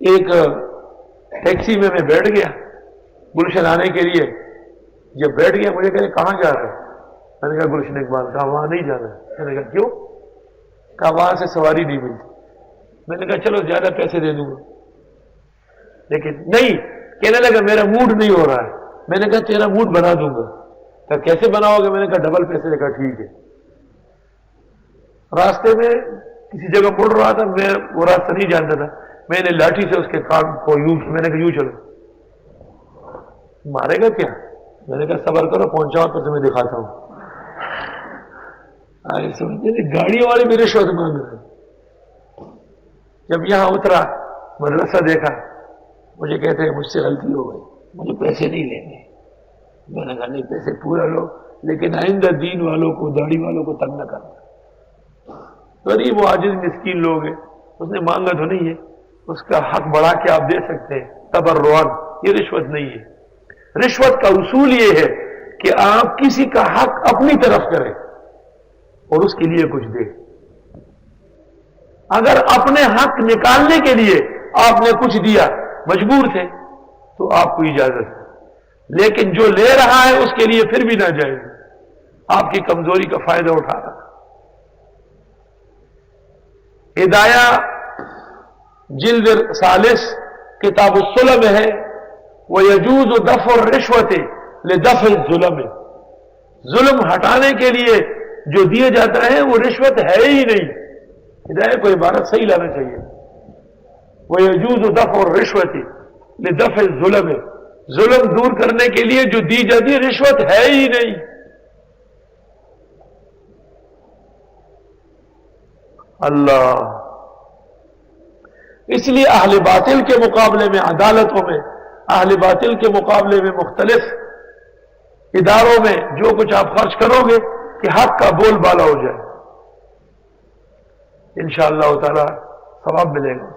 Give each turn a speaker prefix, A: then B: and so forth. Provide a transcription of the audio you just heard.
A: ایک ٹیکسی میں بیٹھ گیا گلشن آنے کے لیے. جب بیٹھ گیا مجھے کہے کہاں جا رہے ہیں؟ میں نے کہا گلشن اقبال. کہا وہاں نہیں جانا ہے. میں نے کہا کیوں؟ کہا وہاں سے سواری نہیں ملتی. میں نے کہا چلو زیادہ پیسے دے دوں گا. لیکن نہیں، کہنے لگا میرا موڈ نہیں ہو رہا ہے. میں نے کہا تیرا موڈ بنا دوں گا. کہا کیسے بناؤ گے؟ میں نے کہا ڈبل پیسے. کہا ٹھیک ہے. راستے میں کسی جگہ مڑ رہا تھا، میں وہ راستہ نہیں جانتا تھا، میں نے لاٹھی سے اس کے کان کو میں نے کہا یوں چلو. مارے گا کیا؟ میں نے کہا صبر کرو، پہنچاؤ تو تمہیں دکھاتا ہوں. سمجھے گاڑیوں والے میرے رشوت مانگ رہے. جب یہاں اترا مدرسہ دیکھا، مجھے کہتے ہیں مجھ سے غلطی ہو گئی، مجھے پیسے نہیں لینے. میں نے کہا نہیں پیسے پورا لو، لیکن آئندہ دین والوں کو، داڑھی والوں کو تنگ نہ کرنا. غریب و عاجز مسکین لوگ ہیں، اس نے مانگا تو نہیں ہے، اس کا حق بڑھا کے آپ دے سکتے ہیں تبرعاً. یہ رشوت نہیں ہے. رشوت کا اصول یہ ہے کہ آپ کسی کا حق اپنی طرف کریں اور اس کے لیے کچھ دیں. اگر اپنے حق نکالنے کے لیے آپ نے کچھ دیا، مجبور تھے، تو آپ کو اجازت ہے. لیکن جو لے رہا ہے اس کے لیے پھر بھی نہ جائے، آپ کی کمزوری کا فائدہ اٹھا رہا. ہدایہ جلد ثالث کتاب الظلم ہے، وَيَجُوزُ دَفْعُ الرِّشْوَةِ لِدَفْعِ الظُّلَمِ. ظلم ہٹانے کے لیے جو دیا جاتا ہے وہ رشوت ہے ہی نہیں. ہدایہ کو عبارت صحیح لانا چاہیے. وَيَجُوزُ دَفْعُ الرِّشْوَةِ لِدَفْعِ الظُّلَمِ. ظلم دور کرنے کے لیے جو دی جاتی ہے رشوت ہے ہی نہیں. اللہ. اس لیے اہل باطل کے مقابلے میں عدالتوں میں، اہل باطل کے مقابلے میں مختلف اداروں میں جو کچھ آپ خرچ کرو گے کہ حق کا بول بالا ہو جائے، انشاءاللہ تعالی ثواب ملے گا.